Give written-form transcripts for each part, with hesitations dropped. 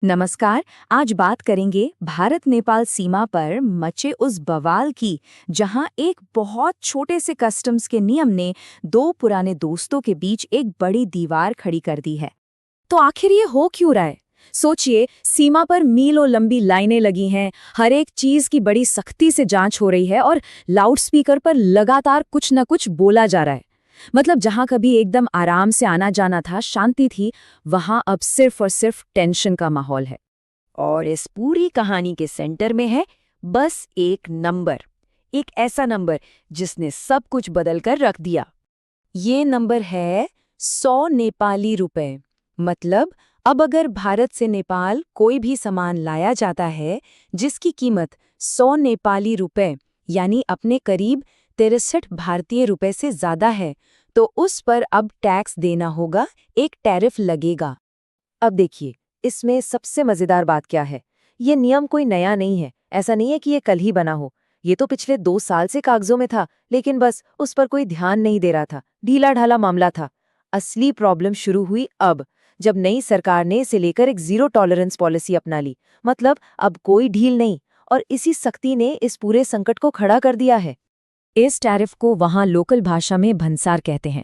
नमस्कार। आज बात करेंगे भारत नेपाल सीमा पर मचे उस बवाल की, जहां एक बहुत छोटे से कस्टम्स के नियम ने दो पुराने दोस्तों के बीच एक बड़ी दीवार खड़ी कर दी है। तो आखिर ये हो क्यों रहा है? सोचिए, सीमा पर मीलों लंबी लाइनें लगी हैं, हर एक चीज की बड़ी सख्ती से जांच हो रही है और लाउडस्पीकर पर लगातार कुछ न कुछ बोला जा रहा है। मतलब जहां कभी एकदम आराम से आना जाना था, शांति थी, वहां अब सिर्फ और सिर्फ टेंशन का माहौल है। और इस पूरी कहानी के सेंटर में है बस एक नंबर, एक ऐसा नंबर जिसने सब कुछ बदल कर रख दिया। ये नंबर है 100 नेपाली रुपए। मतलब अब अगर भारत से नेपाल कोई भी सामान लाया जाता है जिसकी कीमत 100 नेपाली रुपए यानी अपने करीब 63 भारतीय रुपए से ज्यादा है, तो उस पर अब टैक्स देना होगा, एक टैरिफ लगेगा। अब देखिए, इसमें सबसे मजेदार बात क्या है। ये नियम कोई नया नहीं है, ऐसा नहीं है कि ये कल ही बना हो। ये तो पिछले 2 साल से कागजों में था, लेकिन बस उस पर कोई ध्यान नहीं दे रहा था, ढीला ढाला मामला था। असली प्रॉब्लम शुरू हुई अब, जब नई सरकार ने इसे लेकर एक जीरो टॉलरेंस पॉलिसी अपना ली। मतलब अब कोई ढील नहीं, और इसी सख्ती ने इस पूरे संकट को खड़ा कर दिया है। इस टैरिफ को वहां लोकल भाषा में भंसार कहते हैं,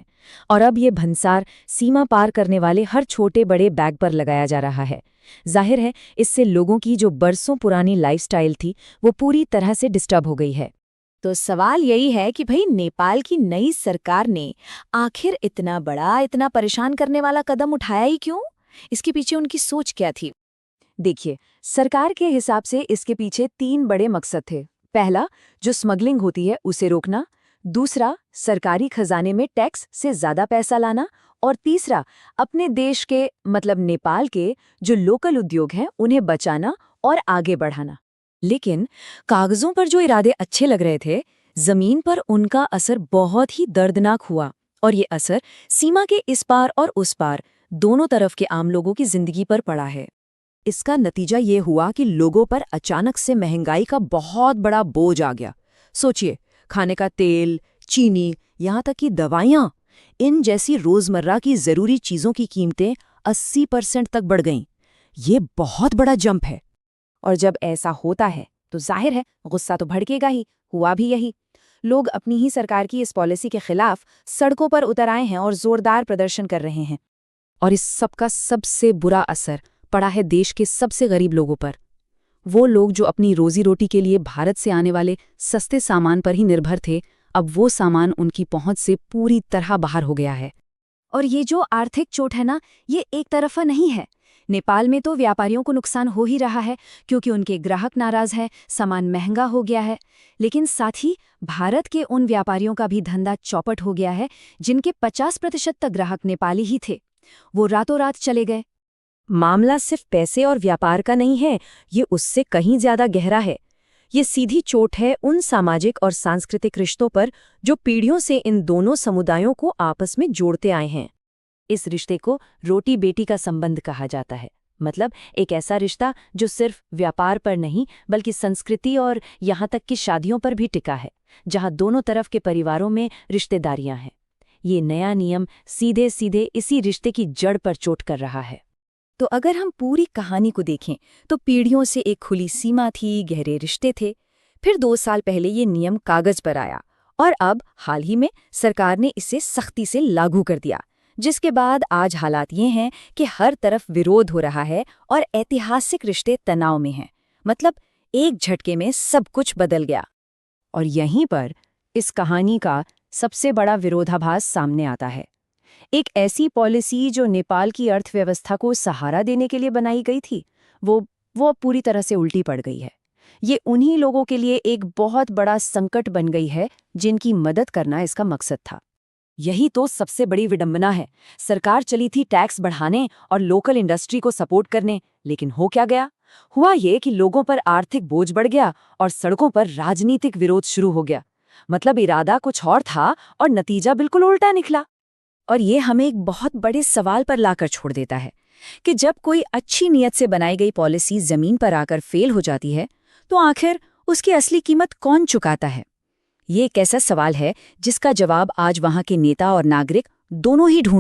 और अब ये भंसार सीमा पार करने वाले हर छोटे बड़े बैग पर लगाया जा रहा है। जाहिर है, इससे लोगों की जो बरसों पुरानी लाइफस्टाइल थी, वो पूरी तरह से डिस्टर्ब हो गई है। तो सवाल यही है कि भाई, नेपाल की नई सरकार ने आखिर इतना बड़ा, इतना परेशान करने वाला कदम उठाया ही क्यों? इसके पीछे उनकी सोच क्या थी? देखिए, सरकार के हिसाब से इसके पीछे 3 बड़े मकसद थे। पहला, जो स्मगलिंग होती है उसे रोकना। दूसरा, सरकारी खजाने में टैक्स से ज्यादा पैसा लाना। और तीसरा, अपने देश के मतलब नेपाल के जो लोकल उद्योग हैं उन्हें बचाना और आगे बढ़ाना। लेकिन कागजों पर जो इरादे अच्छे लग रहे थे, जमीन पर उनका असर बहुत ही दर्दनाक हुआ। और ये असर सीमा के इस पार और उस पार दोनों तरफ के आम लोगों की जिंदगी पर पड़ा है। इसका नतीजा ये हुआ कि लोगों पर अचानक से महंगाई का बहुत बड़ा बोझ आ गया। सोचिए, खाने का तेल, चीनी, यहाँ तक कि दवाइयाँ, इन जैसी रोजमर्रा की जरूरी चीजों की कीमतें 80% तक बढ़ गईं। ये बहुत बड़ा जंप है। और जब ऐसा होता है तो जाहिर है गुस्सा तो भड़केगा ही। हुआ भी यही। लोग अपनी ही सरकार की इस पॉलिसी के खिलाफ सड़कों पर उतर आए हैं और जोरदार प्रदर्शन कर रहे हैं। और इस सबका सबसे बुरा असर पड़ा है देश के सबसे गरीब लोगों पर। वो लोग जो अपनी रोजी रोटी के लिए भारत से आने वाले सस्ते सामान पर ही निर्भर थे, अब वो सामान उनकी पहुंच से पूरी तरह बाहर हो गया है। और ये जो आर्थिक चोट है ना, ये एक तरफा नहीं है। नेपाल में तो व्यापारियों को नुकसान हो ही रहा है, क्योंकि उनके ग्राहक नाराज हैं, सामान महंगा हो गया है। लेकिन साथ ही भारत के उन व्यापारियों का भी धंधा चौपट हो गया है, जिनके 50% तक ग्राहक नेपाली ही थे। वो रातों रात चले गए। मामला सिर्फ पैसे और व्यापार का नहीं है, ये उससे कहीं ज्यादा गहरा है। ये सीधी चोट है उन सामाजिक और सांस्कृतिक रिश्तों पर जो पीढ़ियों से इन दोनों समुदायों को आपस में जोड़ते आए हैं। इस रिश्ते को रोटी बेटी का संबंध कहा जाता है। मतलब एक ऐसा रिश्ता जो सिर्फ व्यापार पर नहीं, बल्कि संस्कृति और यहाँ तक कि शादियों पर भी टिका है, जहाँ दोनों तरफ के परिवारों में रिश्तेदारियां हैं। ये नया नियम सीधे सीधे इसी रिश्ते की जड़ पर चोट कर रहा है। तो अगर हम पूरी कहानी को देखें तो पीढ़ियों से एक खुली सीमा थी, गहरे रिश्ते थे। फिर 2 साल पहले ये नियम कागज पर आया, और अब हाल ही में सरकार ने इसे सख्ती से लागू कर दिया, जिसके बाद आज हालात ये हैं कि हर तरफ विरोध हो रहा है और ऐतिहासिक रिश्ते तनाव में हैं। मतलब एक झटके में सब कुछ बदल गया। और यहीं पर इस कहानी का सबसे बड़ा विरोधाभास सामने आता है। एक ऐसी पॉलिसी जो नेपाल की अर्थव्यवस्था को सहारा देने के लिए बनाई गई थी, वो अब पूरी तरह से उल्टी पड़ गई है। ये उन्हीं लोगों के लिए एक बहुत बड़ा संकट बन गई है जिनकी मदद करना इसका मकसद था। यही तो सबसे बड़ी विडंबना है। सरकार चली थी टैक्स बढ़ाने और लोकल इंडस्ट्री को सपोर्ट करने, लेकिन हो क्या गया? हुआ ये कि लोगों पर आर्थिक बोझ बढ़ गया और सड़कों पर राजनीतिक विरोध शुरू हो गया। मतलब इरादा कुछ और था और नतीजा बिल्कुल उल्टा निकला। और ये हमें एक बहुत बड़े सवाल पर लाकर छोड़ देता है कि जब कोई अच्छी नीयत से बनाई गई पॉलिसी जमीन पर आकर फेल हो जाती है, तो आखिर उसकी असली कीमत कौन चुकाता है? ये एक ऐसा सवाल है जिसका जवाब आज वहां के नेता और नागरिक दोनों ही ढूंढ